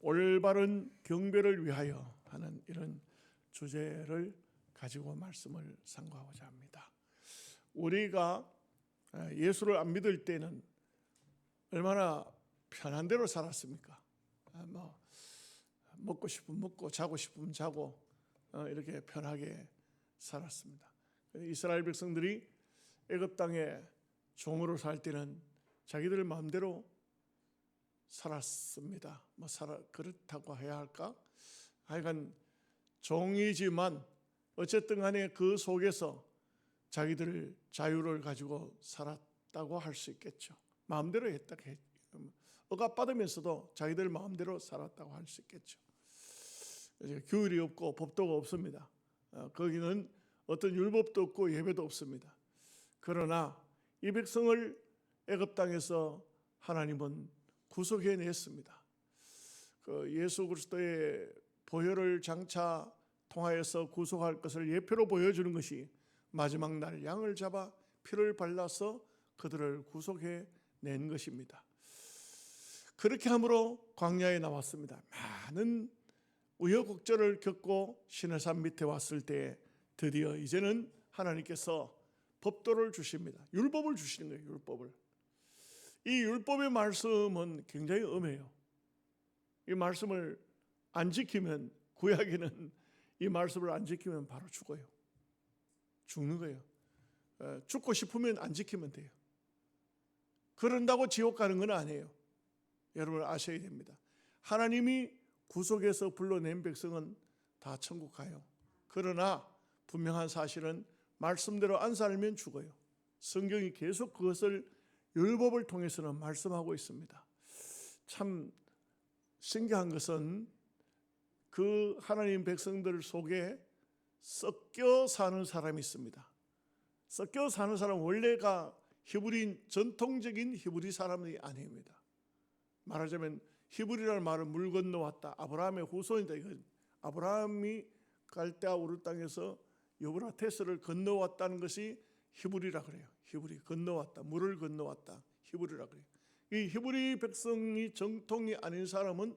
올바른 경배를 위하여 하는 이런 주제를 가지고 말씀을 상고하고자 합니다. 우리가 예수를 안 믿을 때는 얼마나 편한 대로 살았습니까? 먹고 싶으면 먹고 자고 싶으면 자고 이렇게 편하게 살았습니다. 이스라엘 백성들이 애굽 땅에 종으로 살 때는 자기들 마음대로 살았습니다. 그렇다고 해야 할까? 하여간 종이지만 어쨌든 간에 그 속에서 자기들 자유를 가지고 살았다고 할 수 있겠죠. 마음대로 했다. 억압받으면서도 자기들 마음대로 살았다고 할 수 있겠죠. 규율이 없고 법도가 없습니다. 거기는 어떤 율법도 없고 예배도 없습니다. 그러나 이 백성을 애굽 땅에서 하나님은 구속해냈습니다. 예수 그리스도의 보혈을 장차 통하여서 구속할 것을 예표로 보여주는 것이 마지막 날 양을 잡아 피를 발라서 그들을 구속해낸 것입니다. 그렇게 함으로 광야에 나왔습니다. 많은 우여곡절을 겪고 시내산 밑에 왔을 때 드디어 이제는 하나님께서 법도를 주십니다. 율법을 주시는 거예요. 율법을. 이 율법의 말씀은 굉장히 엄해요. 이 말씀을 안 지키면, 구약에는 이 말씀을 안 지키면 바로 죽어요. 죽는 거예요. 죽고 싶으면 안 지키면 돼요. 그런다고 지옥 가는 건 아니에요. 여러분 아셔야 됩니다. 하나님이 구속해서 불러낸 백성은 다 천국 가요. 그러나 분명한 사실은 말씀대로 안 살면 죽어요. 성경이 계속 그것을 율법을 통해서는 말씀하고 있습니다. 참 신기한 것은 그 하나님 백성들 속에 섞여 사는 사람이 있습니다. 섞여 사는 사람은 원래가 히브리, 전통적인 히브리 사람이 아닙니다. 말하자면 히브리라는 말은 물 건너왔다. 아브라함의 후손이다. 아브라함이 갈대아 우르 땅에서 유브라테스를 건너왔다는 것이 히브리라 그래요. 히브리, 건너왔다. 물을 건너왔다. 히브리라 그래요. 이 히브리 백성이 정통이 아닌 사람은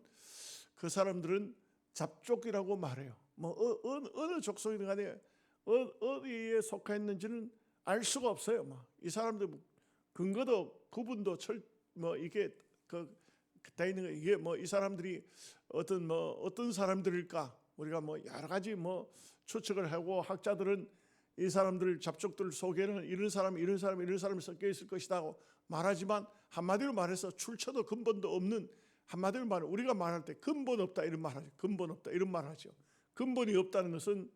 그 사람들은 잡족이라고 말해요. 어느 족속이든 간에 어디에 속했는지는 알 수가 없어요. 이 사람들 근거도 구분도 이게 다 있는 거예요. 이게 이 사람들이 어떤 사람들일까? 우리가 여러 가지 추측을 하고 학자들은 이 사람들 잡족들 속에는 이런 사람이 섞여 있을 것이라고 말하지만 한마디로 말해서 출처도 근본도 없는, 한마디로 말해 우리가 말할 때 근본 없다 이런 말하죠. 근본 없다 이런 말하죠. 근본이 없다는 것은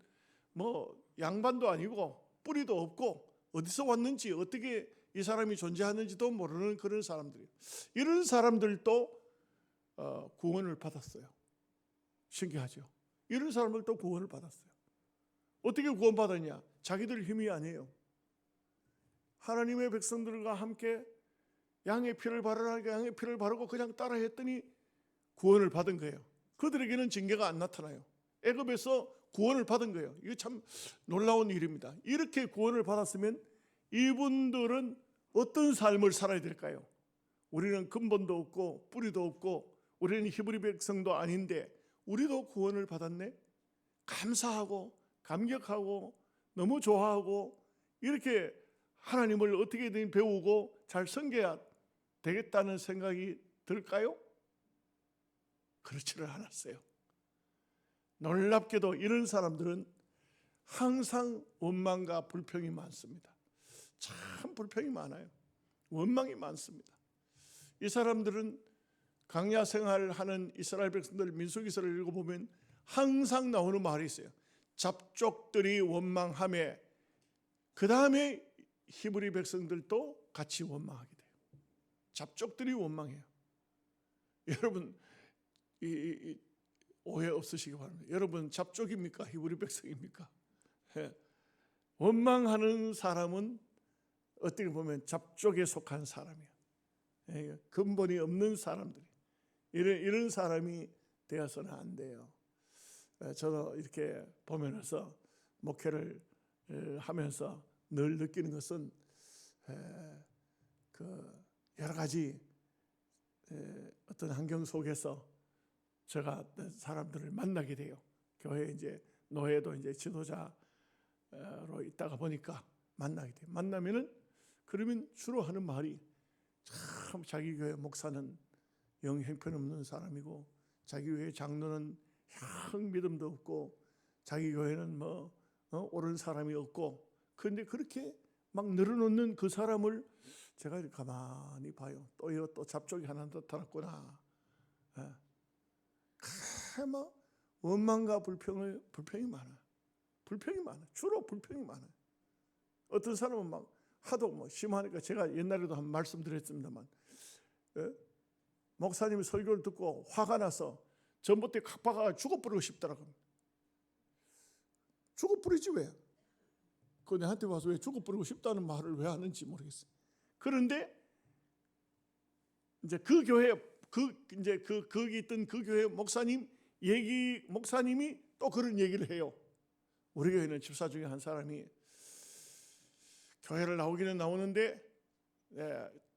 양반도 아니고 뿌리도 없고 어디서 왔는지 어떻게 이 사람이 존재하는지도 모르는 그런 사람들이에요. 이런 사람들도 구원을 받았어요. 신기하죠. 이런 사람들도 구원을 받았어요. 어떻게 구원받았냐? 자기들 힘이 아니에요. 하나님의 백성들과 함께 양의 피를 바르라니까 양의 피를 바르고 그냥 따라 했더니 구원을 받은 거예요. 그들에게는 징계가 안 나타나요. 애굽에서 구원을 받은 거예요. 이게 참 놀라운 일입니다. 이렇게 구원을 받았으면 이분들은 어떤 삶을 살아야 될까요? 우리는 근본도 없고 뿌리도 없고 우리는 히브리 백성도 아닌데 우리도 구원을 받았네? 감사하고 감격하고 너무 좋아하고 이렇게 하나님을 어떻게든 배우고 잘 섬겨야 되겠다는 생각이 들까요? 그렇지를 않았어요. 놀랍게도 이런 사람들은 항상 원망과 불평이 많습니다. 참 불평이 많아요. 원망이 많습니다. 이 사람들은 광야 생활을 하는 이스라엘 백성들 민수기서를 읽어보면 항상 나오는 말이 있어요. 잡족들이 원망하며 그 다음에 히브리 백성들도 같이 원망하게 돼요. 잡족들이 원망해요. 여러분 오해 없으시기 바랍니다. 여러분 잡족입니까? 히브리 백성입니까? 원망하는 사람은 어떻게 보면 잡족에 속한 사람이에요. 근본이 없는 사람들이 이런 사람이 되어서는 안 돼요. 저도 이렇게 보면서 목회를 하면서 늘 느끼는 것은 여러 가지 어떤 환경 속에서 제가 사람들을 만나게 돼요. 교회 이제 노예도 이제 지도자로 있다가 보니까 만나게 돼요. 만나면은 그러면 주로 하는 말이 참 자기 교회 목사는 영 형편없는 사람이고 자기 교회 장로는 영 믿음도 없고 자기 교회는 옳은 사람이 없고 그런데 그렇게 막 늘어놓는 그 사람을 제가 가만히 봐요. 또 잡종이 하나 나타났구나. 막 원망과 불평이 많아. 불평이 많아. 주로 불평이 많아. 어떤 사람은 막 하도 심하니까 제가 옛날에도 한 말씀드렸습니다만, 목사님이 설교를 듣고 화가 나서 전봇대 칵 박아가 죽어버리고 싶더라고요. 죽어버리지 왜? 그 내한테 와서 왜 죽어버리고 싶다는 말을 왜 하는지 모르겠어요. 그런데 이제 그 교회 거기 있던 그 교회 목사님이 또 그런 얘기를 해요. 우리 교회는 집사 중에 한 사람이 교회를 나오기는 나오는데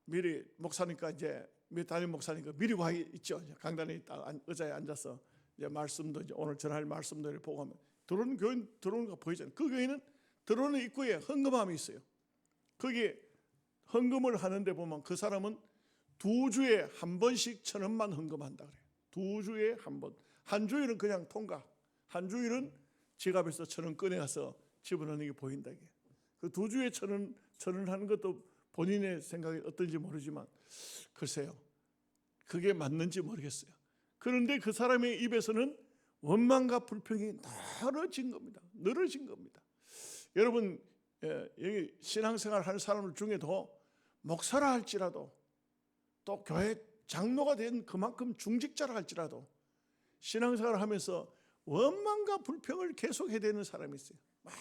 미리 목사니까 이제 담임 목사니까 미리 와 있죠. 강단에 있다 의자에 앉아서 이제 말씀도 이제 오늘 전할 말씀들을 보고 하면 들어오는 거 보이잖아요. 그 교회는 들어오는 입구에 헌금함이 있어요. 거기에 헌금을 하는데 보면 그 사람은 2주에 한 번씩 1,000원만 헌금한다 그래요. 2주에 한 번. 한 주일은 그냥 통과. 한 주일은 지갑에서 1,000원 꺼내서 집어넣는 게 보인다. 그 2주에 1,000원 하는 것도 본인의 생각이 어떤지 모르지만 글쎄요. 그게 맞는지 모르겠어요. 그런데 그 사람의 입에서는 원망과 불평이 늘어진 겁니다. 여러분 여기 신앙생활 하는 사람들 중에도 목사라 할지라도 또 교회 장로가 된 그만큼 중직자라 할지라도 신앙생활을 하면서 원망과 불평을 계속해야 되는 사람이 있어요. 막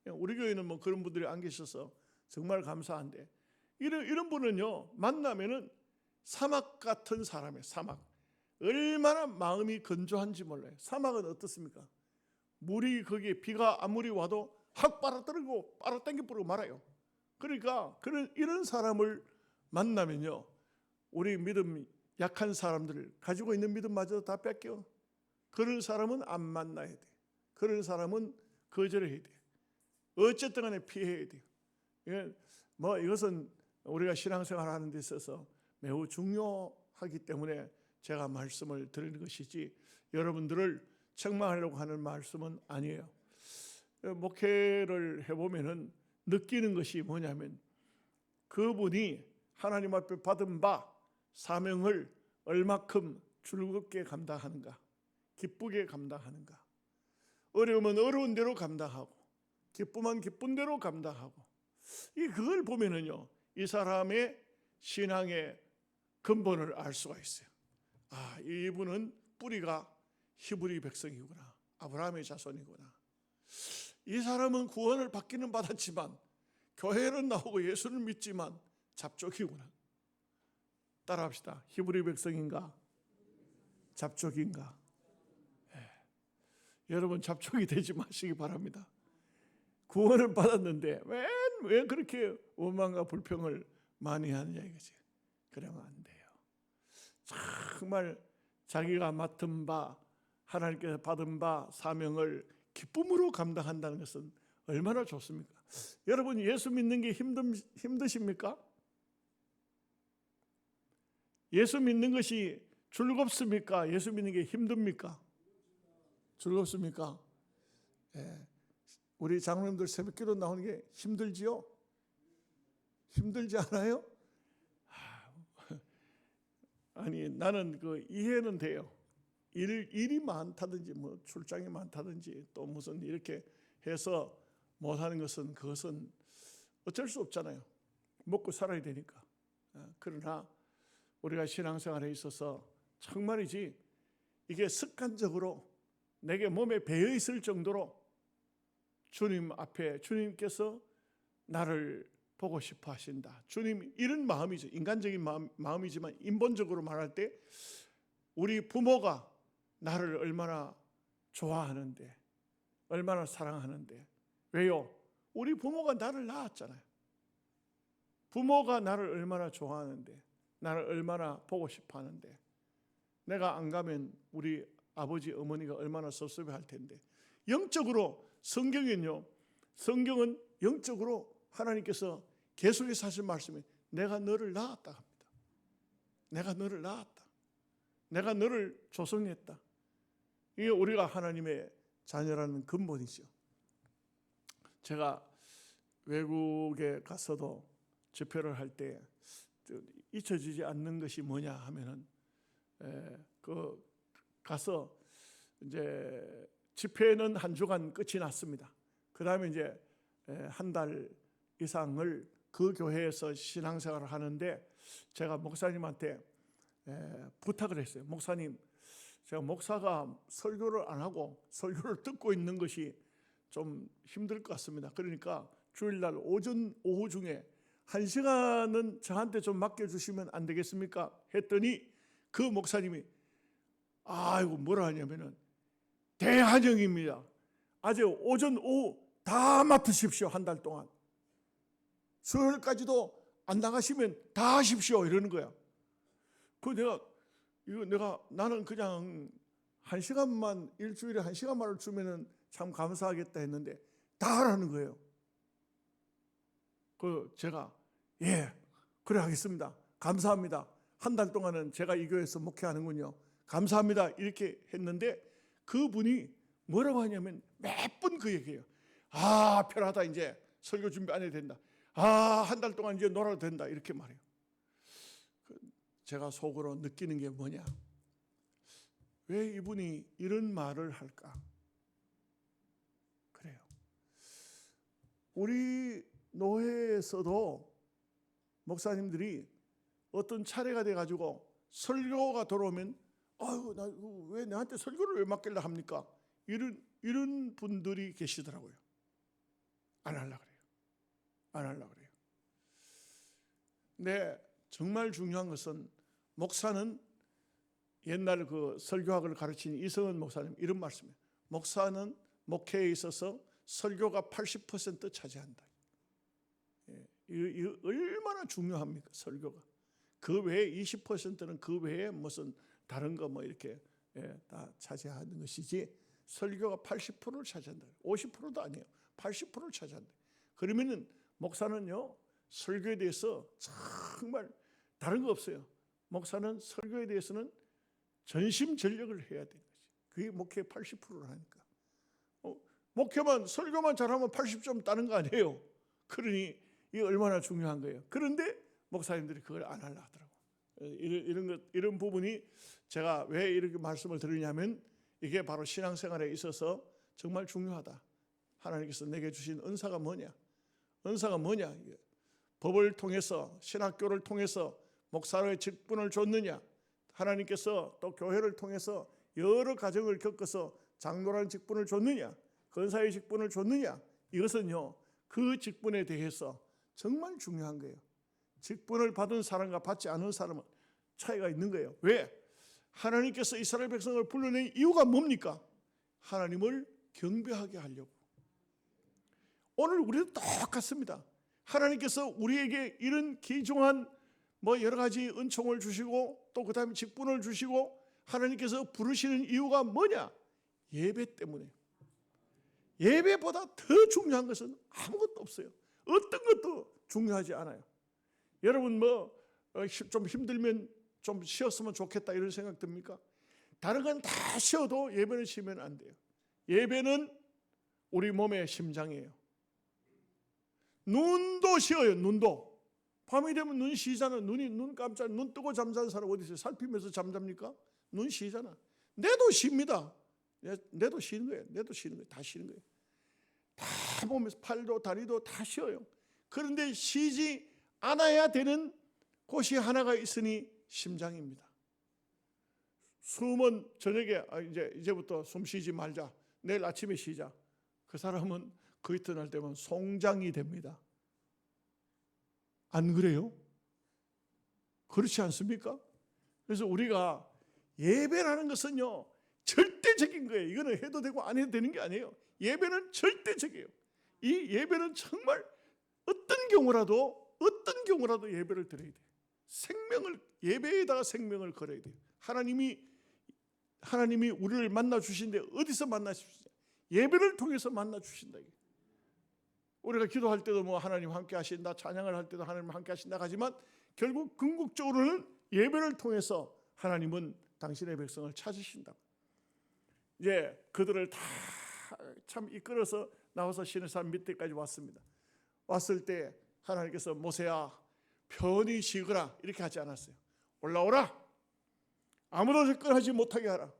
우리 교회는 그런 분들이 안 계셔서 정말 감사한데 이런 분은요 만나면은 사막 같은 사람이에요. 사막. 얼마나 마음이 건조한지 몰라요. 사막은 어떻습니까? 물이 거기에 비가 아무리 와도 확 빨아당겨 버리고 말아요. 그러니까 이런 사람을 만나면요 우리 믿음 약한 사람들을 가지고 있는 믿음마저도 다 뺏겨. 그런 사람은 안 만나야 돼. 그런 사람은 거절해야 돼. 어쨌든 간에 피해야 돼요. 이것은 우리가 신앙생활 하는 데 있어서 매우 중요하기 때문에 제가 말씀을 드리는 것이지 여러분들을 책망하려고 하는 말씀은 아니에요. 목회를 해보면은 느끼는 것이 뭐냐면 그분이 하나님 앞에 받은 바 사명을 얼마큼 즐겁게 감당하는가, 기쁘게 감당하는가. 어려우면 어려운 대로 감당하고 기쁘면 기쁜 대로 감당하고 그걸 보면은요 이 사람의 신앙의 근본을 알 수가 있어요. 이분은 뿌리가 히브리 백성이구나. 아브라함의 자손이구나. 이 사람은 구원을 받기는 받았지만 교회는 나오고 예수를 믿지만 잡족이구나. 따라합시다. 히브리 백성인가? 잡족인가? 여러분 잡족이 되지 마시기 바랍니다. 구원을 받았는데 왜 그렇게 원망과 불평을 많이 하느냐 이거지. 그러면 안 돼요. 정말 자기가 맡은 바 하나님께서 받은 바 사명을 기쁨으로 감당한다는 것은 얼마나 좋습니까? 여러분 예수 믿는 게 힘드십니까? 예수 믿는 것이 즐겁습니까? 예수 믿는 게 힘듭니까? 즐겁습니까? 우리 장로님들 새벽기도 나오는 게 힘들지요? 힘들지 않아요? 아니 나는 이해는 돼요. 일이 많다든지 출장이 많다든지 또 무슨 이렇게 해서 못하는 것은 그것은 어쩔 수 없잖아요. 먹고 살아야 되니까. 그러나 우리가 신앙생활에 있어서 정말이지 이게 습관적으로 내게 몸에 배어 있을 정도로 주님 앞에 주님께서 나를 보고 싶어 하신다. 주님 이런 마음이죠. 인간적인 마음이지만 인본적으로 말할 때 우리 부모가 나를 얼마나 좋아하는데 얼마나 사랑하는데 왜요? 우리 부모가 나를 낳았잖아요. 부모가 나를 얼마나 좋아하는데 나를 얼마나 보고 싶어 하는데 내가 안 가면 우리 아버지 어머니가 얼마나 섭섭해할 텐데. 영적으로 성경은 영적으로 하나님께서 계속해서 하신 말씀이 내가 너를 낳았다 합니다. 내가 너를 낳았다. 내가 너를 조성했다. 이게 우리가 하나님의 자녀라는 근본이죠. 제가 외국에 가서도 집회를 할 때 잊혀지지 않는 것이 뭐냐 하면은 그 가서 이제 집회는 한 주간 끝이 났습니다. 그 다음에 이제 한 달 이상을 그 교회에서 신앙생활을 하는데 제가 목사님한테 부탁을 했어요. 목사님, 제가 목사가 설교를 안 하고 설교를 듣고 있는 것이 좀 힘들 것 같습니다. 그러니까 주일날 오전 오후 중에 1시간은 저한테 좀 맡겨주시면 안 되겠습니까? 했더니 그 목사님이 아이고 뭐라 하냐면은 대환영입니다. 아주 오전 오후 다 맡으십시오. 한 달 동안 수요일까지도 안 나가시면 다 하십시오 이러는 거야. 그 나는 그냥 1시간만 일주일에 1시간만을 주면은 참 감사하겠다 했는데 다 하라는 거예요. 그 제가 그래 하겠습니다. 감사합니다. 한 달 동안은 제가 이 교회에서 목회하는군요. 감사합니다. 이렇게 했는데 그분이 뭐라고 하냐면 매번 그 얘기해요. 편하다. 이제 설교 준비 안 해도 된다. 한 달 동안 이제 놀아도 된다. 이렇게 말해요. 제가 속으로 느끼는 게 뭐냐? 왜 이분이 이런 말을 할까? 그래요. 우리 노회에서도 목사님들이 어떤 차례가 돼가지고 설교가 돌아오면 나 왜 나한테 설교를 왜 맡길라 합니까? 이런 분들이 계시더라고요. 안 하려고 그래요. 안 하려고 그래요. 근데 정말 중요한 것은 목사는 옛날 그 설교학을 가르친 이성은 목사님 이런 말씀이에요. 목사는 목회에 있어서 설교가 80% 차지한다. 이거 얼마나 중요합니까? 설교가. 그 외에 20%는 그 외에 무슨 다른 거 뭐 이렇게 다 차지하는 것이지 설교가 80%를 차지한다. 50%도 아니에요. 80%를 차지한다. 그러면은 목사는요 설교에 대해서 정말 다른 거 없어요. 목사는 설교에 대해서는 전심전력을 해야 되는 거지. 그게 목회의 80%를 하니까. 목회만 설교만 잘하면 80점 따는 거 아니에요. 그러니 이게 얼마나 중요한 거예요. 그런데 목사님들이 그걸 안 하려 하더라고. 이런 부분이 제가 왜 이렇게 말씀을 드리냐면 이게 바로 신앙생활에 있어서 정말 중요하다. 하나님께서 내게 주신 은사가 뭐냐? 은사가 뭐냐? 법을 통해서 신학교를 통해서 목사의 직분을 줬느냐? 하나님께서 또 교회를 통해서 여러 가정을 겪어서 장로라는 직분을 줬느냐? 권사의 직분을 줬느냐? 이것은요 그 직분에 대해서 정말 중요한 거예요. 직분을 받은 사람과 받지 않은 사람은 차이가 있는 거예요. 왜? 하나님께서 이스라엘 백성을 불러낸 이유가 뭡니까? 하나님을 경배하게 하려고. 오늘 우리도 똑같습니다. 하나님께서 우리에게 이런 귀중한 여러 가지 은총을 주시고 또 그 다음에 직분을 주시고 하나님께서 부르시는 이유가 뭐냐? 예배 때문에. 예배보다 더 중요한 것은 아무것도 없어요. 어떤 것도 중요하지 않아요. 여러분 좀 힘들면 좀 쉬었으면 좋겠다 이런 생각 듭니까? 다른 건 다 쉬어도 예배는 쉬면 안 돼요. 예배는 우리 몸의 심장이에요. 눈도 쉬어요. 눈도. 밤이 되면 눈 쉬잖아. 눈 깜짝 눈 뜨고 잠자는 사람 어디 있어요? 살피면서 잠잡니까? 눈 쉬잖아. 뇌도 쉽니다. 뇌도 쉬는 거예요. 뇌도 쉬는 거예요. 다 쉬는 거예요. 다 보면서 팔도 다리도 다 쉬어요. 그런데 쉬지 않아야 되는 곳이 하나가 있으니 심장입니다. 숨은 저녁에 이제부터 숨 쉬지 말자. 내일 아침에 쉬자. 그 사람은 그 이튿날 되면 송장이 됩니다. 안 그래요? 그렇지 않습니까? 그래서 우리가 예배라는 것은요 절대적인 거예요. 이거는 해도 되고 안 해도 되는 게 아니에요. 예배는 절대적이에요. 이 예배는 정말 어떤 경우라도 예배를 드려야 돼요. 예배에다가 생명을 걸어야 돼요. 하나님이 하나님이 우리를 만나 주신데 어디서 만나 주시냐? 예배를 통해서 만나 주신다. 우리가 기도할 때도 뭐 하나님 함께 하신다, 찬양을 할 때도 하나님 함께 하신다 하지만 결국 궁극적으로는 예배를 통해서 하나님은 당신의 백성을 찾으신다. 이제 그들을 다 참 이끌어서 나와서 시내산 밑에까지 왔습니다. 왔을 때 하나님께서 모세야 편히 쉬거라 이렇게 하지 않았어요. 올라오라. 아무도 접근하지 못하게 하라.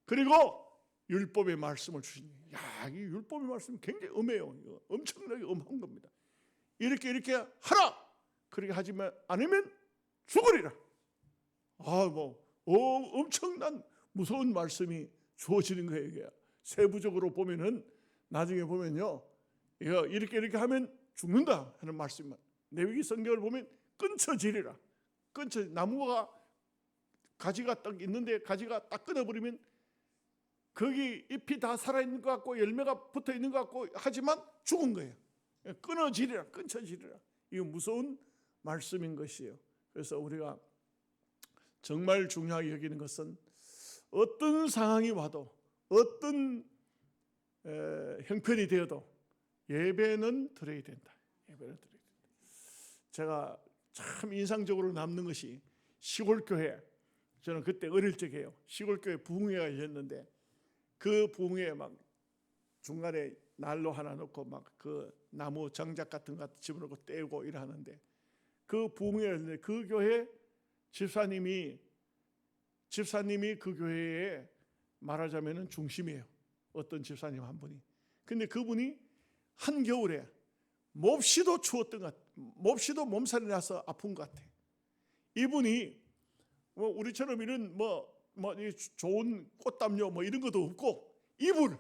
그리고 율법의 말씀을 주시니, 야, 이 율법의 말씀이 굉장히 엄해요. 엄청나게 엄한 겁니다. 이렇게 하라. 그렇게 하지 않으면 죽으리라. 엄청난 무서운 말씀이 주어지는 거예요. 이게. 세부적으로 보면은 나중에 보면요, 이렇게 하면 죽는다 하는 말씀만. 레위기 성경을 보면 끊쳐지리라. 나무가 가지가 딱 있는데 가지가 딱 끊어버리면 거기 잎이 다 살아있는 것 같고 열매가 붙어있는 것 같고 하지만 죽은 거예요. 끊쳐지리라. 이거 무서운 말씀인 것이에요. 그래서 우리가 정말 중요하게 여기는 것은 어떤 상황이 와도 어떤 형편이 되어도 예배는 드려야 된다. 예배를 드려야 된다. 제가 참 인상적으로 남는 것이 시골교회, 저는 그때 어릴 적이에요. 시골교회 부흥회가 열렸는데 그 부흥회에 막 중간에 난로 하나 놓고 막 그 나무 장작 같은 거 집어넣고 떼고 이러는데 그 부흥회가 열렸는데 그 교회 집사님이 그 교회에 말하자면은 중심이에요. 어떤 집사님 한 분이. 근데 그분이 한겨울에 몹시도 추웠던 것 같아. 몹시도 몸살이 나서 아픈 것 같아. 이분이 뭐 우리처럼 이런 좋은 꽃담요 이런 것도 없고 이불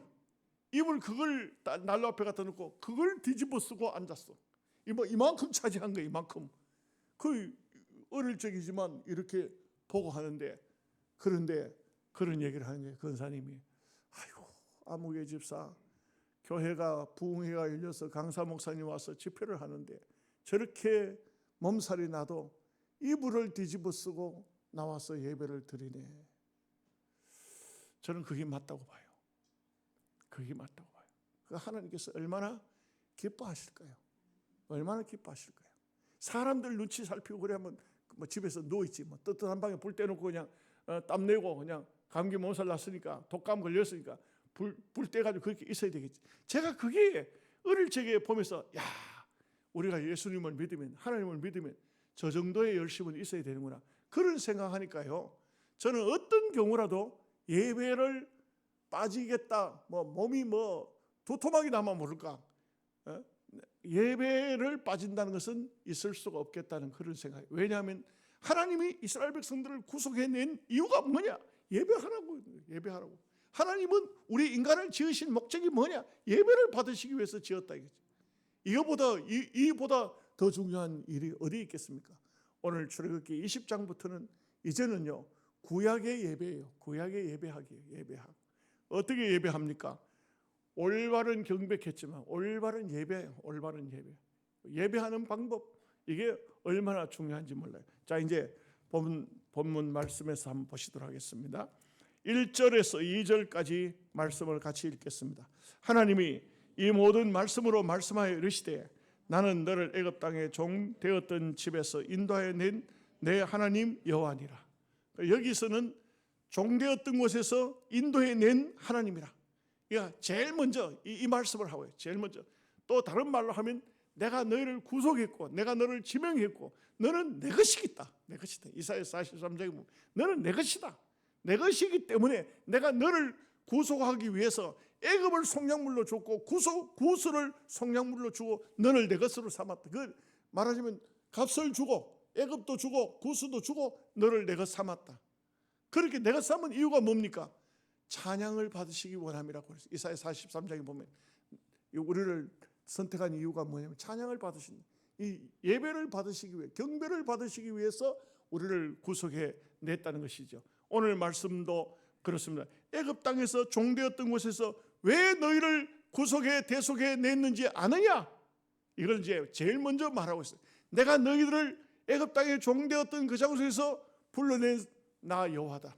그걸 난로 앞에 갖다 놓고 그걸 뒤집어 쓰고 앉았어. 이만큼 차지한 거야. 이만큼. 그 어릴 적이지만 이렇게 보고 하는데, 그런데 그런 얘기를 하는 거예요. 권사님이. 아이고, 아무개 집사 교회가 부흥회가 열려서 강사 목사님 와서 집회를 하는데 저렇게 몸살이 나도 이불을 뒤집어 쓰고 나와서 예배를 드리네. 저는 그게 맞다고 봐요. 그게 맞다고 봐요. 하나님께서 얼마나 기뻐하실까요? 얼마나 기뻐하실까요? 사람들 눈치 살피고 그래 하면 집에서 누워있지. 뜨뜻한 방에 불 떼놓고 그냥 땀 내고 그냥 감기 몸살 났으니까 독감 걸렸으니까 불 떼가지고 그렇게 있어야 되겠지. 제가 그게 어릴 적에 보면서 우리가 예수님을 믿으면, 하나님을 믿으면 저 정도의 열심은 있어야 되는구나. 그런 생각하니까요. 저는 어떤 경우라도 예배를 빠지겠다. 몸이 도토막이 나면 모를까. 예배를 빠진다는 것은 있을 수가 없겠다는 그런 생각이에요. 왜냐하면 하나님이 이스라엘 백성들을 구속해낸 이유가 뭐냐? 예배하라고. 하나님은 우리 인간을 지으신 목적이 뭐냐? 예배를 받으시기 위해서 지었다 이거죠. 이보다 더 중요한 일이 어디 있겠습니까? 오늘 출애굽기 20장부터는 이제는요 구약의 예배예요. 구약의 예배하기예요. 어떻게 예배합니까? 올바른 경배했지만 올바른 예배예요. 올바른 예배. 예배하는 방법, 이게 얼마나 중요한지 몰라요. 자, 이제 본문 말씀에서 한번 보시도록 하겠습니다. 1절에서 2절까지 말씀을 같이 읽겠습니다. 하나님이 이 모든 말씀으로 말씀하여 이르시되 나는 너를 애굽 땅에 종 되었던 집에서 인도하여 낸 내 하나님 여호와니라. 여기서는 종 되었던 곳에서 인도해 낸 하나님이라. 그러니까 제일 먼저 이 말씀을 하고요. 제일 먼저. 또 다른 말로 하면 내가 너희를 구속했고 내가 너를 지명했고 너는 내 것이겠다. 내 것이다. 이사야 43장에 보면 너는 내 것이다. 내 것이기 때문에 내가 너를 구속하기 위해서 애굽을 속량물로 줬고 구스를 속량물로 주고 너를 내 것으로 삼았다. 그 말하자면 값을 주고 애굽도 주고 구스도 주고 너를 내 것 삼았다. 그렇게 내 것 삼은 이유가 뭡니까? 찬양을 받으시기 원함이라고 그랬어요. 이사야 43장에 보면 우리를 선택한 이유가 뭐냐면 찬양을 받으신, 이 예배를 받으시기 위해, 경배를 받으시기 위해서 우리를 구속해 냈다는 것이죠. 오늘 말씀도 그렇습니다. 애굽 땅에서 종되었던 곳에서 왜 너희를 구속해 대속해 냈는지 아느냐? 이걸 이제 제일 먼저 말하고 있어요. 내가 너희들을 애굽 땅에 종되었던 그 장소에서 불러낸 나 여호와다.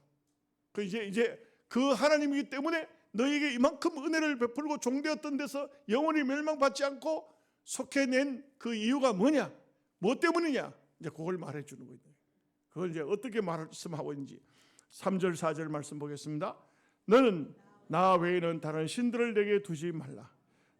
그 이제 그 하나님이기 때문에 너에게 이만큼 은혜를 베풀고 종되었던 데서 영원히 멸망받지 않고 속해낸 그 이유가 뭐냐? 뭐 때문이냐? 이제 그걸 말해주는 거예요. 그걸 이제 어떻게 말씀하고 있는지 3절 4절 말씀 보겠습니다. 너는 나 외에는 다른 신들을 내게 두지 말라.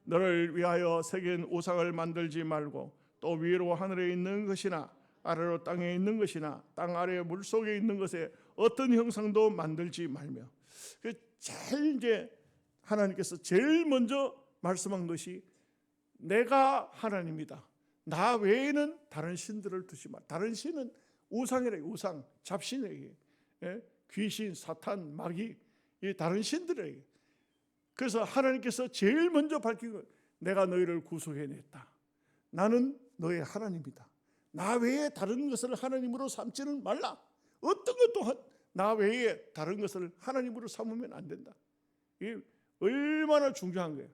너를 위하여 새긴 우상을 만들지 말고 또 위로 하늘에 있는 것이나 아래로 땅에 있는 것이나 땅 아래 물속에 있는 것에 어떤 형상도 만들지 말며. 제일 이제 하나님께서 제일 먼저 말씀한 것이 내가 하나님이다. 나 외에는 다른 신들을 두지 마. 다른 신은 우상이래. 우상, 잡신에게, 귀신, 사탄, 마귀, 이 다른 신들에게. 그래서 하나님께서 제일 먼저 밝힌 것, 내가 너희를 구속해냈다. 나는 너의 하나님이다. 나 외에 다른 것을 하나님으로 삼지는 말라. 어떤 것도 나 외에 다른 것을 하나님으로 삼으면 안 된다. 이게 얼마나 중요한 거예요.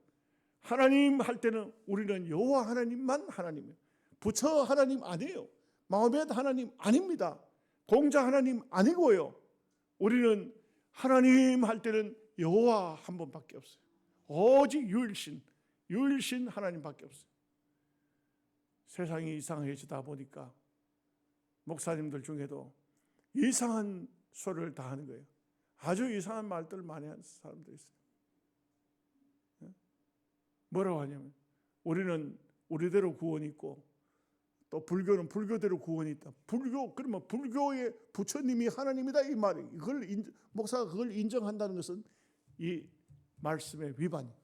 하나님 할 때는 우리는 여호와 하나님만 하나님이에요. 부처 하나님 아니에요. 마호멧 하나님 아닙니다. 공자 하나님 아니고요. 우리는 하나님 할 때는 여호와 한 분밖에 없어요. 오직 유일신 하나님밖에 없어요. 세상이 이상해지다 보니까 목사님들 중에도 이상한 소리를 다 하는 거예요. 아주 이상한 말들을 많이 하는 사람들이 있어요. 뭐라고 하냐면 우리는 우리대로 구원이 있고 또 불교는 불교대로 구원이 있다. 불교 그러면 불교의 부처님이 하나님이다 이 말이. 이걸 목사가 그걸 인정한다는 것은 이 말씀의 위반이에요.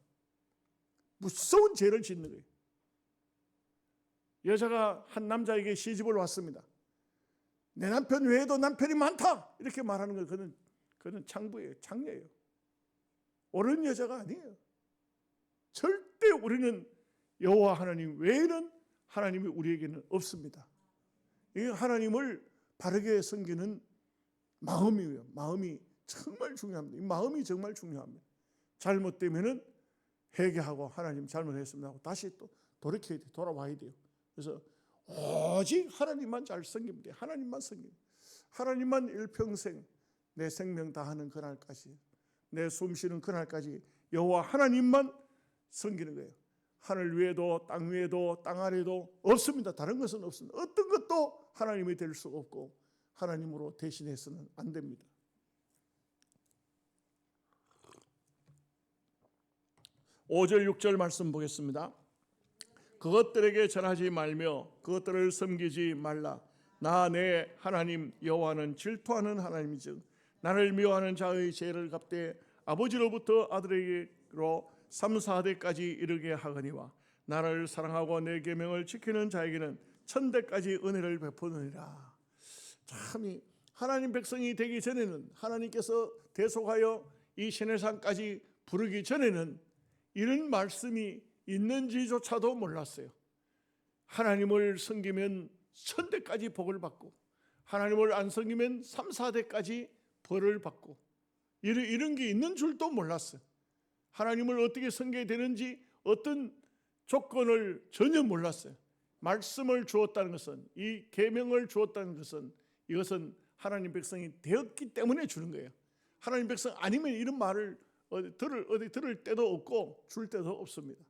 무서운 죄를 짓는 거예요. 여자가 한 남자에게 시집을 왔습니다. 내 남편 외에도 남편이 많다 이렇게 말하는 거 그는 창부예요. 창녀예요. 옳은 여자가 아니에요. 절대 우리는 여호와 하나님 외에는 하나님이 우리에게는 없습니다. 이 하나님을 바르게 섬기는 마음이에요. 마음이 정말 중요합니다. 이 마음이 정말 중요합니다. 잘못되면은 회개하고 하나님 잘못했습니다 하고 다시 또 돌이켜야 돼요. 돌아와야 돼요. 그래서 오직 하나님만 잘 섬기면 돼요. 하나님만 섬기면. 하나님만 일평생 내 생명 다하는 그날까지, 내 숨쉬는 그날까지 여호와 하나님만 섬기는 거예요. 하늘 위에도 땅 위에도 땅 아래도 없습니다. 다른 것은 없습니다. 어떤 것도 하나님이 될 수 없고 하나님으로 대신해서는 안 됩니다. 5절 6절 말씀 보겠습니다. 그것들에게 전하지 말며 그것들을 섬기지 말라. 나 내 하나님 여호와는 질투하는 하나님이즉 나를 미워하는 자의 죄를 갚되 아버지로부터 아들에게로 3, 4대까지 이르게 하거니와 나를 사랑하고 내 계명을 지키는 자에게는 1000대까지 은혜를 베푸느니라. 참 하나님 백성이 되기 전에는 하나님께서 대속하여 이 시내산까지 부르기 전에는 이런 말씀이 있는지조차도 몰랐어요. 하나님을 섬기면 1000대까지 복을 받고 하나님을 안 섬기면 3, 4대까지 벌을 받고 이런 게 있는 줄도 몰랐어요. 하나님을 어떻게 섬겨야 되는지 어떤 조건을 전혀 몰랐어요. 말씀을 주었다는 것은, 이 계명을 주었다는 것은 이것은 하나님 백성이 되었기 때문에 주는 거예요. 하나님 백성 아니면 이런 말을 어디 들을 때도 없고 줄 때도 없습니다.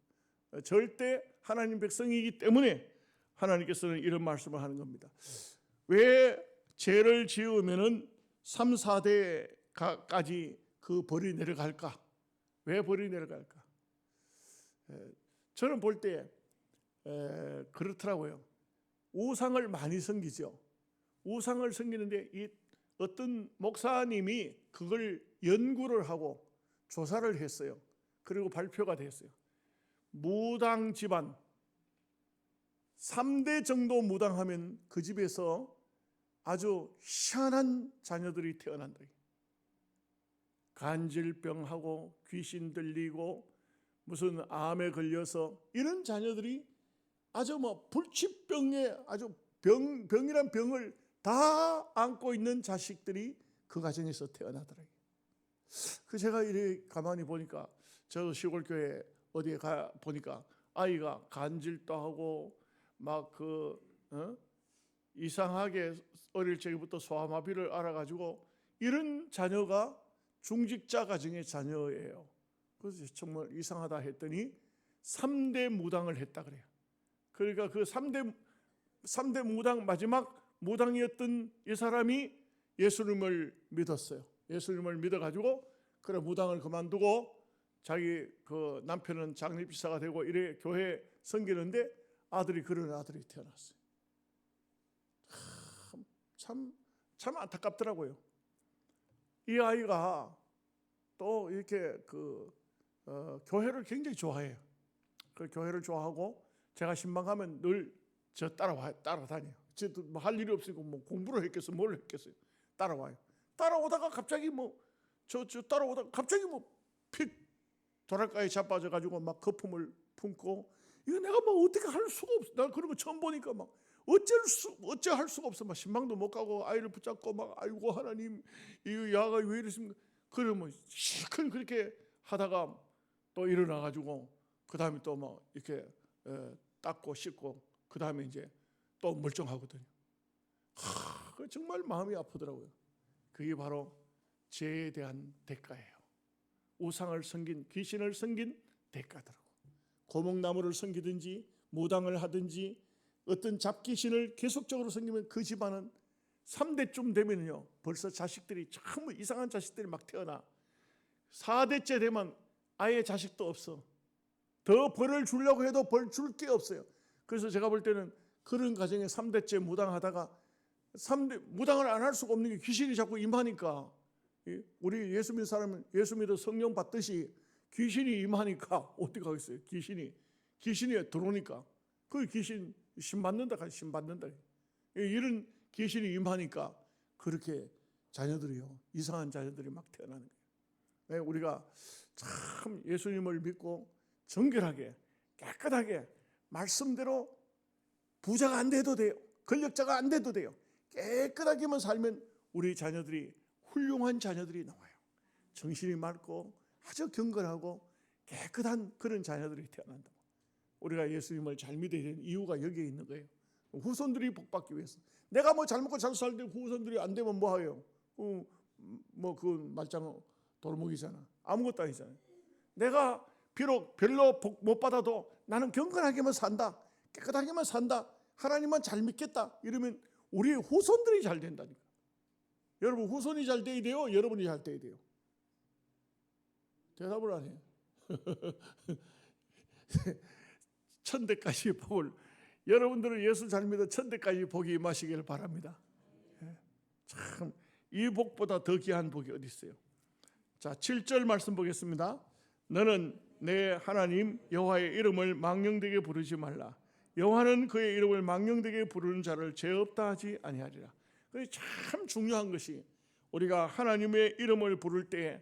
절대 하나님 백성이기 때문에 하나님께서는 이런 말씀을 하는 겁니다. 왜 죄를 지으면은 3, 4대까지 그 벌이 내려갈까? 왜 벌이 내려갈까? 저는 볼 때 그렇더라고요. 우상을 많이 섬기죠. 우상을 섬기는데 이 어떤 목사님이 그걸 연구를 하고 조사를 했어요. 그리고 발표가 됐어요. 무당 집안 3대 정도 무당하면 그 집에서 아주 희한한 자녀들이 태어난다. 간질병하고 귀신 들리고 무슨 암에 걸려서 이런 자녀들이 아주 불치병에 아주 병이란 병을 다 안고 있는 자식들이 그 가정에서 태어나더라고요. 제가 이렇게 가만히 보니까 저 시골 교회 어디에 가 보니까 아이가 간질도 하고 막 이상하게 어릴 적부터 소아마비를 알아가지고 이런 자녀가 중직자 가정의 자녀예요. 그래서 정말 이상하다 했더니 3대 무당을 했다 그래요. 그러니까 그 3대 무당, 마지막 무당이었던 이 사람이 예수님을 믿었어요. 예수님을 믿어가지고 그래 무당을 그만두고 자기 그 남편은 장례비사가 되고 이래 교회 섬기는데 그런 아들이 태어났어요. 참 안타깝더라고요. 이 아이가 또 이렇게 교회를 굉장히 좋아해요. 그 교회를 좋아하고 제가 신방하면 늘 저 따라다녀요. 저도 뭐 할 일이 없으니까 뭐 공부를 했겠어, 뭘 했겠어요. 따라와요. 따라오다가 갑자기 따라오다가 갑자기 픽 도랄가에 자빠져 가지고 막 거품을 품고 이거 내가 뭐 어떻게 할 수가 없어. 나 그런 거 처음 보니까 막 어째 할 수가 없어. 막 신방도 못 가고 아이를 붙잡고 막 아이고 하나님 이 야가 왜 이러십니까? 그러면 실컷 그렇게 하다가 또 일어나 가지고 그 다음에 또 막 이렇게 닦고 씻고 그 다음에 이제 또 멀쩡하거든요. 정말 마음이 아프더라고요. 그게 바로 죄에 대한 대가예요. 우상을 섬긴, 귀신을 섬긴 대가더라고. 고목나무를 섬기든지 무당을 하든지 어떤 잡귀신을 계속적으로 섬기면 그 집안은 3대쯤 되면요 벌써 자식들이 참 이상한 자식들이 막 태어나. 4대째 되면 아예 자식도 없어. 더 벌을 주려고 해도 벌 줄 게 없어요. 그래서 제가 볼 때는 그런 가정에 3대째 무당하다가 3대 무당을 안 할 수가 없는 게 귀신이 자꾸 임하니까. 우리 예수 믿는 사람은 예수 믿어 성령 받듯이 귀신이 임하니까 어떻게 하겠어요? 귀신이 들어오니까 그 귀신 신 받는다. 이런 귀신이 임하니까 그렇게 자녀들이요 이상한 자녀들이 막 태어나는 거예요. 우리가 참 예수님을 믿고 정결하게 깨끗하게 말씀대로 부자가 안 돼도 돼요. 권력자가 안 돼도 돼요. 깨끗하게만 살면 우리 자녀들이 훌륭한 자녀들이 나와요. 정신이 맑고 아주 경건하고 깨끗한 그런 자녀들이 태어난다. 우리가 예수님을 잘 믿어야 되는 이유가 여기에 있는 거예요. 후손들이 복받기 위해서. 내가 뭐 잘 먹고 잘 살때 후손들이 안 되면 뭐 해요? 그 말짱 돌무기잖아. 아무것도 아니잖아요. 내가 비록 별로 복 못 받아도 나는 경건하게만 산다. 깨끗하게만 산다. 하나님만 잘 믿겠다. 이러면 우리 후손들이 잘 된다니까. 여러분 후손이 잘 돼야 돼요? 여러분이 잘 돼야 돼요? 대답을 안 해요. 천대까지 복을 여러분들은 예수 잘 믿어 천대까지 복이 임하시기를 바랍니다. 참 이 복보다 더 귀한 복이 어디 있어요? 자 7절 말씀 보겠습니다. 너는 내 하나님 여호와의 이름을 망령되게 부르지 말라. 여호와는 그의 이름을 망령되게 부르는 자를 죄 없다 하지 아니하리라. 참 중요한 것이 우리가 하나님의 이름을 부를 때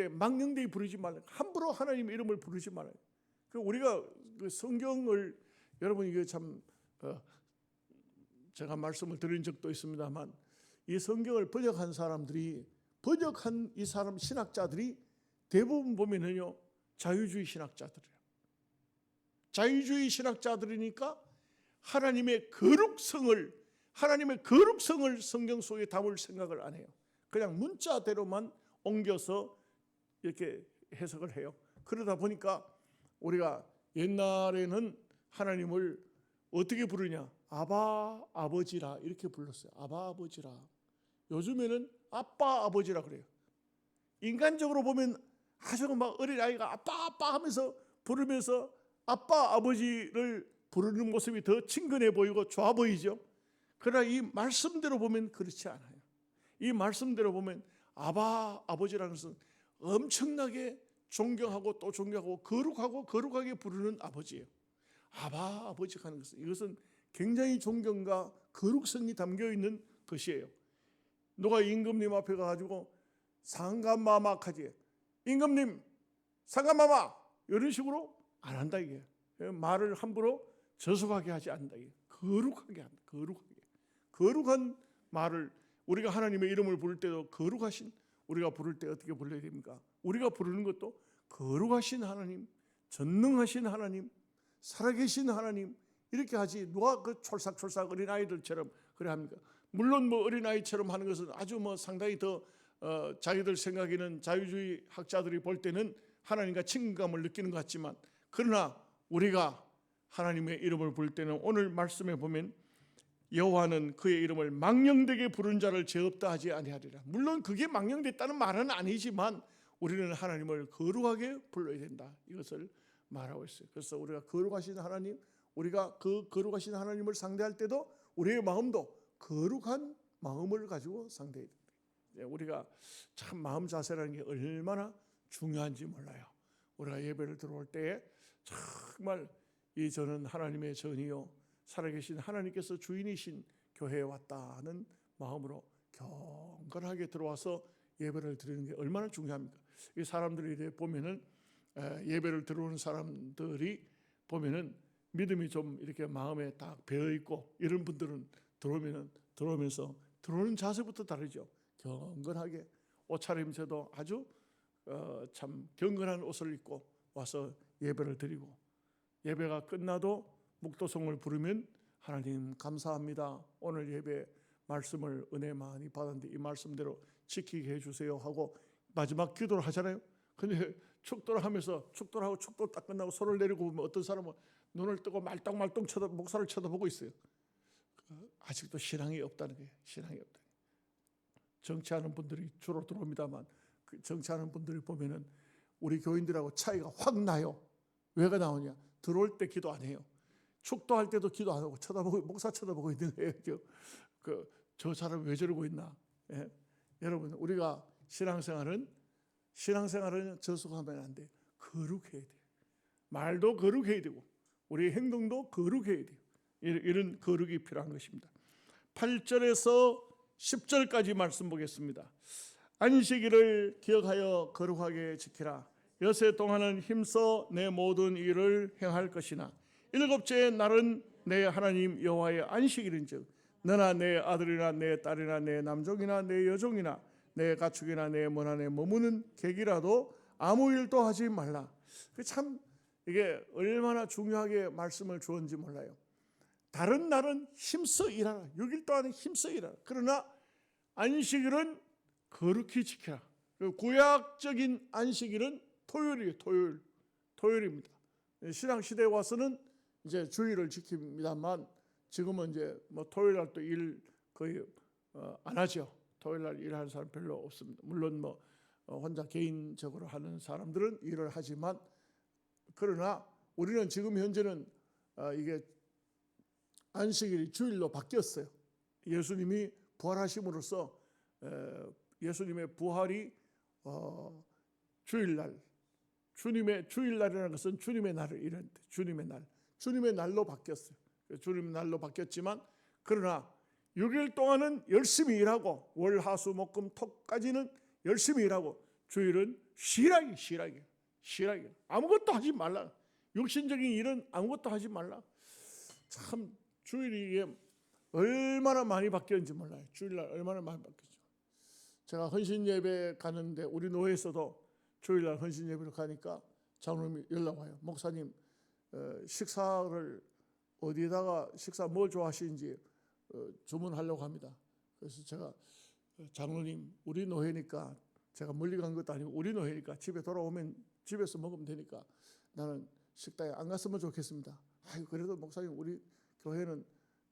망령되게 부르지 말라. 함부로 하나님의 이름을 부르지 말아요. 우리가 그 성경을 여러분 이게 참 제가 말씀을 드린 적도 있습니다만 이 성경을 번역한 이 사람 신학자들이 대부분 보면은요 자유주의 신학자들이에요. 자유주의 신학자들이니까 하나님의 거룩성을 성경 속에 담을 생각을 안 해요. 그냥 문자대로만 옮겨서 이렇게 해석을 해요. 그러다 보니까 우리가 옛날에는 하나님을 어떻게 부르냐? 아바 아버지라 이렇게 불렀어요. 아바 아버지라. 요즘에는 아빠 아버지라 그래요. 인간적으로 보면 아주 막 어린아이가 아빠 하면서 부르면서 아빠 아버지를 부르는 모습이 더 친근해 보이고 좋아 보이죠. 그러나 이 말씀대로 보면 그렇지 않아요. 이 말씀대로 보면 아바 아버지라는 것은 엄청나게 존경하고 또 존경하고 거룩하게 부르는 아버지예요. 아바 아버지 하는 것은 이것은 굉장히 존경과 거룩성이 담겨 있는 것이에요. 누가 임금님 앞에 가가지고 상감마마하지 임금님 상감마마 이런 식으로 안 한다 이게. 말을 함부로 저속하게 하지 않는다 이게. 거룩하게 한다. 거룩한 말을 우리가 하나님의 이름을 부를 때도 거룩하신 우리가 부를 때 어떻게 불러야 됩니까? 우리가 부르는 것도 거룩하신 하나님, 전능하신 하나님, 살아계신 하나님 이렇게 하지 누가 그 촐싹촐싹 어린아이들처럼 그래 합니까? 물론 뭐 어린아이처럼 하는 것은 아주 뭐 상당히 더 자기들 생각에는 자유주의 학자들이 볼 때는 하나님과 친근감을 느끼는 것 같지만, 그러나 우리가 하나님의 이름을 부를 때는 오늘 말씀에 보면 여호와는 그의 이름을 망령되게 부른 자를 죄 없다 하지 아니하리라. 물론 그게 망령됐다는 말은 아니지만 우리는 하나님을 거룩하게 불러야 된다, 이것을 말하고 있어요. 그래서 우리가 거룩하신 하나님, 우리가 그 거룩하신 하나님을 상대할 때도 우리의 마음도 거룩한 마음을 가지고 상대해야 된다. 우리가 참 마음 자세라는 게 얼마나 중요한지 몰라요. 우리가 예배를 들어올 때 정말 이 저는 하나님의 전이요 살아계신 하나님께서 주인이신 교회에 왔다는 마음으로 경건하게 들어와서 예배를 드리는 게 얼마나 중요합니까? 이 사람들이 보면은 예배를 들어오는 사람들이 보면은 믿음이 좀 이렇게 마음에 딱 배어 있고 이런 분들은 들어오면서 들어오는 자세부터 다르죠. 경건하게 옷차림새도 아주 참 경건한 옷을 입고 와서 예배를 드리고, 예배가 끝나도 묵도성을 부르면 하나님 감사합니다, 오늘 예배 말씀을 은혜 많이 받았는데 이 말씀대로 지키게 해주세요 하고 마지막 기도를 하잖아요. 근데 축도를 하면서 축도를 하고 축도 딱 끝나고 손을 내리고 보면 어떤 사람은 눈을 뜨고 말똥말똥 목사를 쳐다보고 있어요. 아직도 신앙이 없다는 거예요. 신앙이 없다. 정치하는 분들이 주로 들어옵니다만 그 정치하는 분들이 보면은 우리 교인들하고 차이가 확 나요. 왜가 나오냐? 들어올 때 기도 안 해요. 축도할 때도 기도 안 하고 쳐다보고 목사 쳐다보고 있는 거예요. 저 사람 왜 저러고 있나? 예? 여러분, 우리가 신앙생활은 저속하면 안 돼요. 거룩해야 돼요. 말도 거룩해야 되고 우리의 행동도 거룩해야 돼요. 이런 거룩이 필요한 것입니다. 8절에서 10절까지 말씀 보겠습니다. 안식일을 기억하여 거룩하게 지키라. 여세 동안은 힘써 내 모든 일을 행할 것이나 일곱째 날은 내 하나님 여호와의 안식일인즉 너나 내 아들이나 내 딸이나 내 남종이나 내 여종이나 내 가축이나 내 문 안에 머무는 객이라도 아무 일도 하지 말라. 참 이게 얼마나 중요하게 말씀을 주었는지 몰라요. 다른 날은 힘써 일하라. 6일 동안은 힘써 일하라. 그러나 안식일은 거룩히 지켜라. 구약적인 안식일은 토요일이에요. 토요일입니다. 신앙 시대에 와서는 이제 주일을 지킵니다만 지금은 이제 뭐 토요일 날 또 일 거의 안 하죠. 토요일 날 일하는 사람 별로 없습니다. 물론 뭐 혼자 개인적으로 하는 사람들은 일을 하지만, 그러나 우리는 지금 현재는 이게 안식일이 주일로 바뀌었어요. 예수님이 부활하심으로써 예수님의 부활이 주일날, 주님의 주일날이라는 것은 주님의 날을 이런 주님의 날로 바뀌었어요. 주님의 날로 바뀌었지만 그러나 6일 동안은 열심히 일하고 월, 화, 수, 목, 금, 토까지는 열심히 일하고 주일은 쉬라게 아무것도 하지 말라. 육신적인 일은 아무것도 하지 말라. 참 주일이 얼마나 많이 바뀌었는지 몰라요. 주일날 얼마나 많이 바뀌었죠. 제가 헌신 예배 가는데 우리 노회에서도 주일날 헌신 예배를 가니까 장로님이 연락 와요. 목사님 식사를 어디다가 식사 뭐 좋아하시는지 주문하려고 합니다. 그래서 제가 장로님 우리 노회니까, 제가 멀리 간 것도 아니고 우리 노회니까 집에 돌아오면 집에서 먹으면 되니까 나는 식당에 안 갔으면 좋겠습니다. 아유, 그래도 목사님 우리 교회는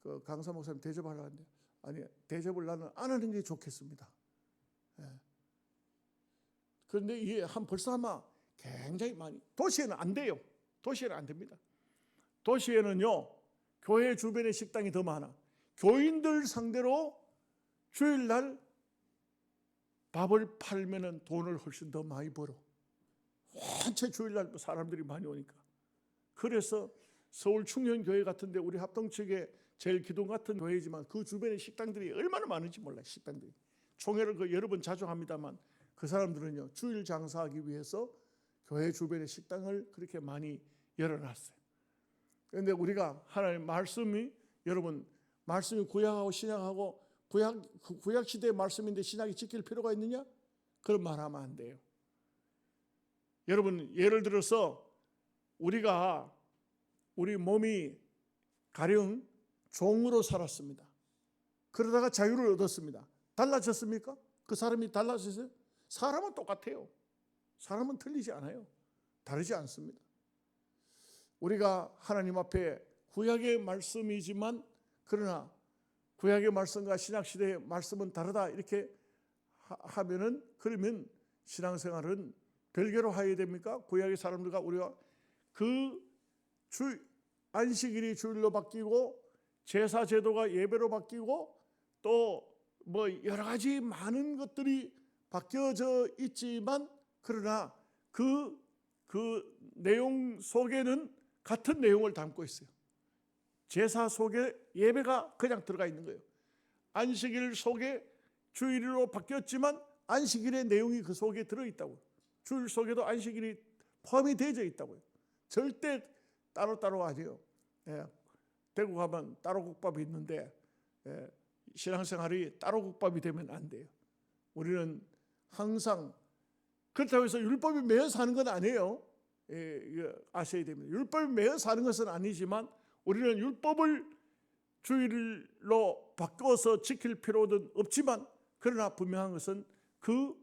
그 강사 목사님 대접하려고 하는데, 아니 대접을 나는 안 하는 게 좋겠습니다. 예. 그런데 이게 벌써 아마 굉장히 많이, 도시에는 안 돼요. 도시에는 안 됩니다. 도시에는요 교회 주변에 식당이 더 많아. 교인들 상대로 주일날 밥을 팔면은 돈을 훨씬 더 많이 벌어. 전체 주일날 사람들이 많이 오니까. 그래서 서울 충현교회 같은데 우리 합동 측에 제일 기둥 같은 교회이지만 그 주변에 식당들이 얼마나 많은지 몰라요. 식당들이 총회를 여러 번 자주 합니다만 그 사람들은요 주일 장사하기 위해서 교회 주변에 식당을 그렇게 많이 열어놨어요. 그런데 우리가 하나님 말씀이, 여러분 말씀이 구약하고 신약하고 구약 시대의 말씀인데 신약이 지킬 필요가 있느냐? 그런 말하면 안 돼요. 여러분 예를 들어서 우리 몸이 가령 종으로 살았습니다. 그러다가 자유를 얻었습니다. 달라졌습니까? 그 사람이 달라졌어요? 사람은 똑같아요. 사람은 틀리지 않아요. 다르지 않습니다. 우리가 하나님 앞에 구약의 말씀이지만 그러나 구약의 말씀과 신약시대의 말씀은 다르다 이렇게 하면은 그러면 신앙생활은 별개로 해야 됩니까? 구약의 사람들과 우리가 그 안식일이 주일로 바뀌고 제사 제도가 예배로 바뀌고 또 뭐 여러 가지 많은 것들이 바뀌어져 있지만 그러나 그 내용 속에는 같은 내용을 담고 있어요. 제사 속에 예배가 그냥 들어가 있는 거예요. 안식일 속에 주일로 바뀌었지만 안식일의 내용이 그 속에 들어있다고요. 주일 속에도 안식일이 포함이 되어 있다고요. 절대 따로따로 아니에요. 대구 가면 따로 국밥이 있는데 신앙생활이 따로 국밥이 되면 안 돼요. 우리는 항상 그렇다고 해서 율법이 매여 사는 건 아니에요. 아셔야 됩니다. 율법이 매여 사는 것은 아니지만 우리는 율법을 주일로 바꿔서 지킬 필요는 없지만 그러나 분명한 것은 그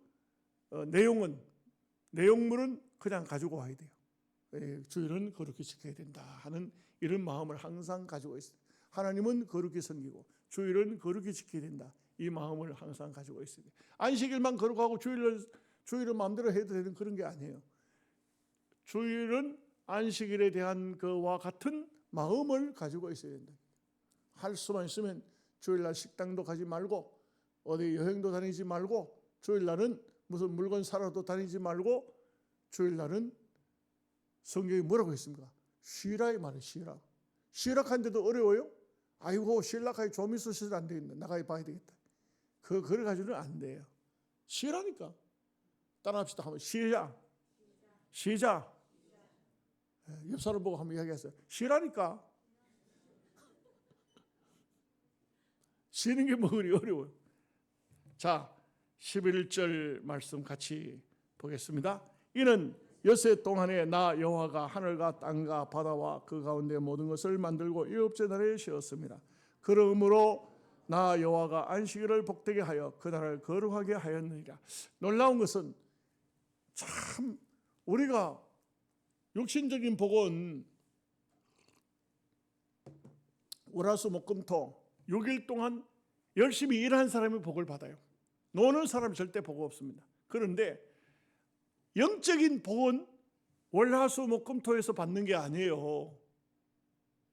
내용물은 그냥 가지고 와야 돼요. 주일은 거룩히 지켜야 된다 하는 이런 마음을 항상 가지고 있어요. 하나님은 거룩히 섬기고 주일은 거룩히 지켜야 된다. 이 마음을 항상 가지고 있어야 돼요. 안식일만 거룩하고 주일은 마음대로 해도 되는 그런 게 아니에요. 주일은 안식일에 대한 그와 같은 마음을 가지고 있어야 된다. 할 수만 있으면 주일날 식당도 가지 말고 어디 여행도 다니지 말고 주일날은 무슨 물건 사러도 다니지 말고 주일날은 성경이 뭐라고 했습니까? 쉬라 이 말이에요. 쉬라. 쉬락하는데도 어려워요? 아이고 쉬락하기 좀 있으셔도 안 되겠네. 나가야 봐야 되겠다. 그래 가지고는 안 돼요. 쉬라니까. 따라합시다. 한번 쉬자. 옆 사람 보고 한번 이야기했어요. 쉬라니까. 쉬는 게 뭐 그리 어려워요. 자, 11절 말씀 같이 보겠습니다. 이는 엿새 동안에 나 여호와가 하늘과 땅과 바다와 그 가운데 모든 것을 만들고 일곱째 날에 쉬었습니다. 그러므로 나 여호와가 안식일을 복되게 하여 그날을 거룩하게 하였느니라. 놀라운 것은 참 우리가 육신적인 복은 월화수목금토 6일 동안 열심히 일하는 사람이 복을 받아요. 노는 사람은 절대 복 없습니다. 그런데 영적인 복은 월화수목금토에서 받는 게 아니에요.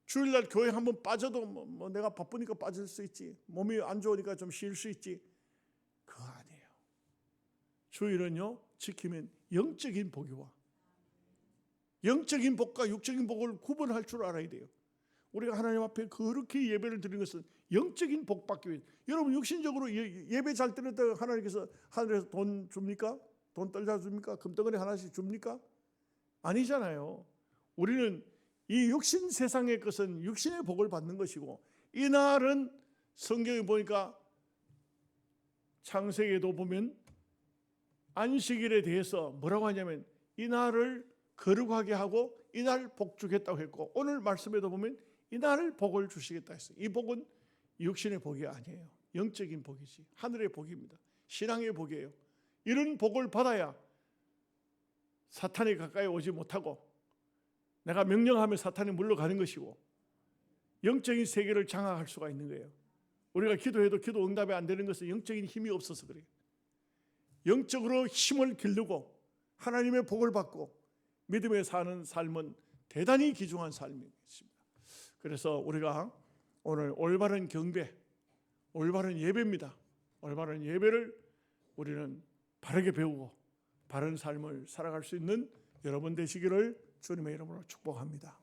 주일날 교회 한번 빠져도 뭐 내가 바쁘니까 빠질 수 있지. 몸이 안 좋으니까 좀 쉴 수 있지. 그거 아니에요. 주일은요 지키면 영적인 복이 와. 영적인 복과 육적인 복을 구분할 줄 알아야 돼요. 우리가 하나님 앞에 그렇게 예배를 드리는 것은 영적인 복 받기 위해. 여러분 육신적으로 예배 잘 드렸다가 하나님께서 하늘에서 돈 줍니까? 돈 떨자 줍니까? 금덩어리 하나씩 줍니까? 아니잖아요. 우리는 이 육신 세상의 것은 육신의 복을 받는 것이고 이날은 성경에 보니까 창세기에도 보면 안식일에 대해서 뭐라고 하냐면 이날을 거룩하게 하고 이날 복 주겠다고 했고 오늘 말씀에도 보면 이날 복을 주시겠다 했어요. 이 복은 육신의 복이 아니에요. 영적인 복이지. 하늘의 복입니다. 신앙의 복이에요. 이런 복을 받아야 사탄이 가까이 오지 못하고 내가 명령하면 사탄이 물러가는 것이고 영적인 세계를 장악할 수가 있는 거예요. 우리가 기도해도 기도 응답이 안 되는 것은 영적인 힘이 없어서 그래요. 영적으로 힘을 기르고 하나님의 복을 받고 믿음에 사는 삶은 대단히 귀중한 삶입니다. 그래서 우리가 오늘 올바른 경배, 올바른 예배입니다. 올바른 예배를 우리는 바르게 배우고 바른 삶을 살아갈 수 있는 여러분 되시기를 주님의 이름으로 축복합니다.